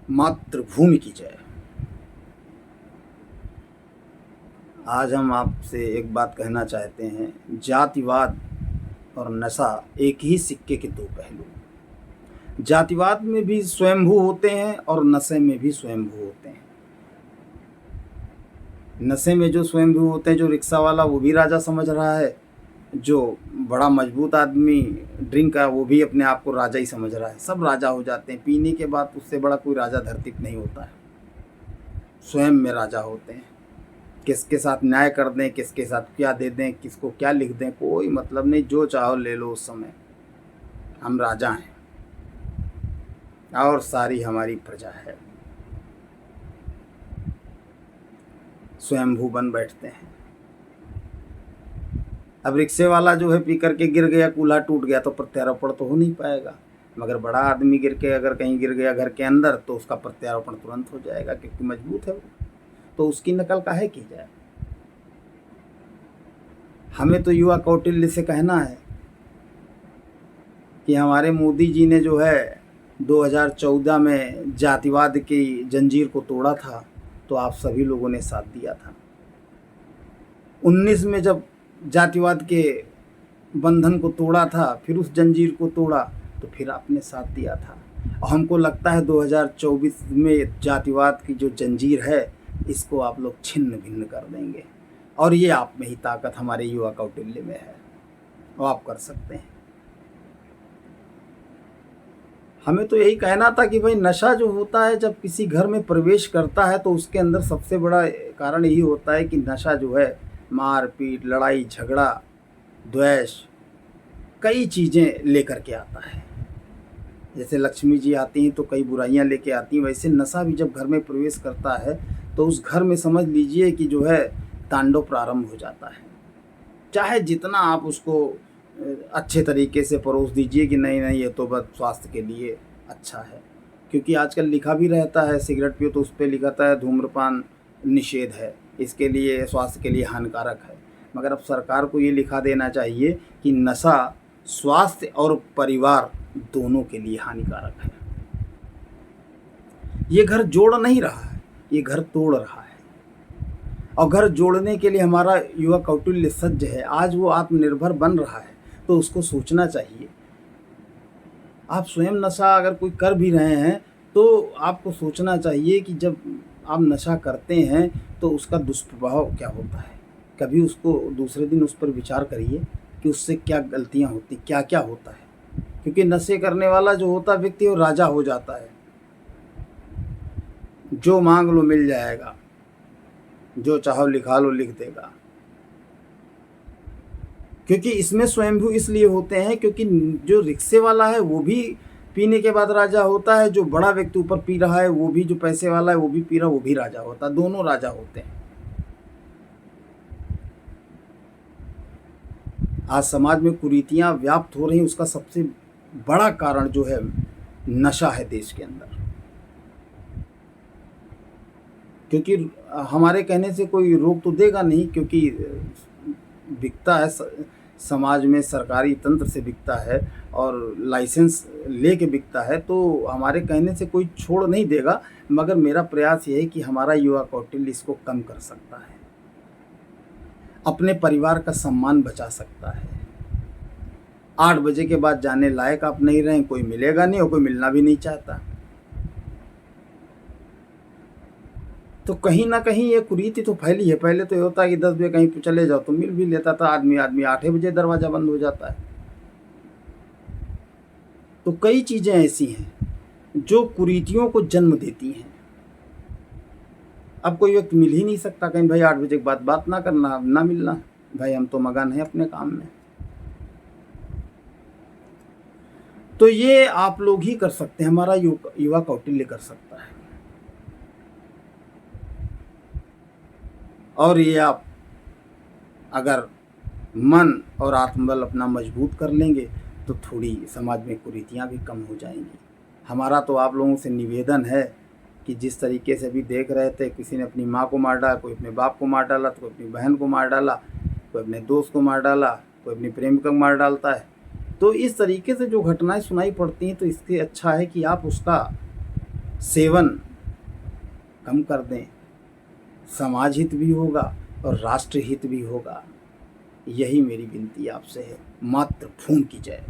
मातृभूमि की जय। आज हम आपसे एक बात कहना चाहते हैं, जातिवाद और नशा एक ही सिक्के के दो पहलू। जातिवाद में भी स्वयंभू होते हैं और नशे में भी स्वयंभू होते हैं। नशे में जो स्वयंभू होते हैं, जो रिक्शा वाला वो भी राजा समझ रहा है, जो बड़ा मजबूत आदमी ड्रिंक का वो भी अपने आप को राजा ही समझ रहा है। सब राजा हो जाते हैं पीने के बाद, उससे बड़ा कोई राजा धरती पर नहीं होता है। स्वयं में राजा होते हैं। किसके साथ न्याय कर दें, किसके साथ क्या दे दें, किसको क्या लिख दें, कोई मतलब नहीं, जो चाहो ले लो। उस समय हम राजा हैं और सारी हमारी प्रजा है। स्वयंभू बन बैठते हैं। अब रिक्शे वाला जो है पी करके गिर गया, कूल्हा टूट गया तो प्रत्यारोपण तो हो नहीं पाएगा, मगर बड़ा आदमी गिर के अगर कहीं गिर गया घर के अंदर तो उसका प्रत्यारोपण तुरंत हो जाएगा, क्योंकि मजबूत है वो। तो उसकी नकल काहे की जाए। हमें तो युवा कौटिल्य से कहना है कि हमारे मोदी जी ने जो है 2014 में जातिवाद की जंजीर को तोड़ा था, तो आप सभी लोगों ने साथ दिया था। 19 में जब जातिवाद के बंधन को तोड़ा था, फिर उस जंजीर को तोड़ा, तो फिर आपने साथ दिया था। और हमको लगता है 2024 में जातिवाद की जो जंजीर है, इसको आप लोग छिन्न भिन्न कर देंगे। और ये आप में ही ताकत हमारे युवा कौटिल्य में है, और आप कर सकते हैं। हमें तो यही कहना था कि भाई नशा जो होता है जब किसी घर में प्रवेश करता है, तो उसके अंदर सबसे बड़ा कारण यही होता है कि नशा जो है मारपीट, लड़ाई झगड़ा, द्वेष, कई चीज़ें लेकर के आता है। जैसे लक्ष्मी जी आती हैं तो कई बुराइयां लेके आती हैं, वैसे नशा भी जब घर में प्रवेश करता है तो उस घर में समझ लीजिए कि जो है तांडव प्रारंभ हो जाता है। चाहे जितना आप उसको अच्छे तरीके से परोस दीजिए कि नहीं नहीं ये तो बस स्वास्थ्य के लिए अच्छा है, क्योंकि आजकल लिखा भी रहता है सिगरेट पियो तो उस पर लिखा है धूम्रपान निषेध है, इसके लिए स्वास्थ्य के लिए हानिकारक है। मगर अब सरकार को ये लिखा देना चाहिए कि नशा स्वास्थ्य और परिवार दोनों के लिए हानिकारक है। ये घर जोड़ नहीं रहा है, ये घर तोड़ रहा है। और घर जोड़ने के लिए हमारा युवा कौटिल्य सज्ज है। आज वो आत्मनिर्भर बन रहा है, तो उसको सोचना चाहिए। आप स्वयं नशा अगर कोई कर भी रहे हैं तो आपको सोचना चाहिए कि जब आप नशा करते हैं तो उसका दुष्प्रभाव क्या होता है। कभी उसको दूसरे दिन उस पर विचार करिए कि उससे क्या गलतियां होती, क्या क्या होता है। क्योंकि नशे करने वाला जो होता व्यक्ति वो राजा हो जाता है। जो मांग लो मिल जाएगा, जो चाहो लिखा लो लिख देगा। क्योंकि इसमें स्वयंभू इसलिए होते हैं क्योंकि जो रिक्शे वाला है वो भी पीने के बाद राजा होता है, जो बड़ा व्यक्ति ऊपर पी रहा है वो भी, जो पैसे वाला है वो भी पी रहा है वो भी राजा होता है, दोनों राजा होते हैं। आज समाज में कुरीतियां व्याप्त हो रही हैं, उसका सबसे बड़ा कारण जो है नशा है देश के अंदर। क्योंकि हमारे कहने से कोई रोक तो देगा नहीं, क्योंकि बिकता है समाज में, सरकारी तंत्र से बिकता है और लाइसेंस लेके बिकता है, तो हमारे कहने से कोई छोड़ नहीं देगा। मगर मेरा प्रयास ये है कि हमारा युवा कौटिल्य इसको कम कर सकता है, अपने परिवार का सम्मान बचा सकता है। 8 बजे के बाद जाने लायक आप नहीं रहें, कोई मिलेगा नहीं और कोई मिलना भी नहीं चाहता। तो कहीं ना कहीं ये कुरीति तो फैली है। पहले तो ये होता है कि 10 बजे कहीं चले जाओ तो मिल भी लेता था आदमी, 8 बजे दरवाज़ा बंद हो जाता है। तो कई चीज़ें ऐसी हैं जो कुरीतियों को जन्म देती हैं। अब कोई व्यक्ति मिल ही नहीं सकता कहीं, भाई 8 बजे के बाद बात ना करना, ना मिलना, भाई हम तो मगन हैं अपने काम में। तो ये आप लोग ही कर सकते हैं, हमारा युवा कौटिल्य कर सकता है। और ये आप अगर मन और आत्मबल अपना मजबूत कर लेंगे तो थोड़ी समाज में कुरीतियाँ भी कम हो जाएंगी। हमारा तो आप लोगों से निवेदन है कि जिस तरीके से अभी देख रहे थे, किसी ने अपनी माँ को मार डाला, कोई अपने बाप को मार डाला, तो कोई अपनी बहन को मार डाला, कोई अपने दोस्त को मार डाला, कोई अपनी प्रेमिका को मार डालता है। तो इस तरीके से जो घटनाएं सुनाई पड़ती हैं, तो इससे अच्छा है कि आप उसका सेवन कम कर दें, समाज हित भी होगा और राष्ट्र हित भी होगा। यही मेरी विनती आपसे है। मातृभूमि की जय।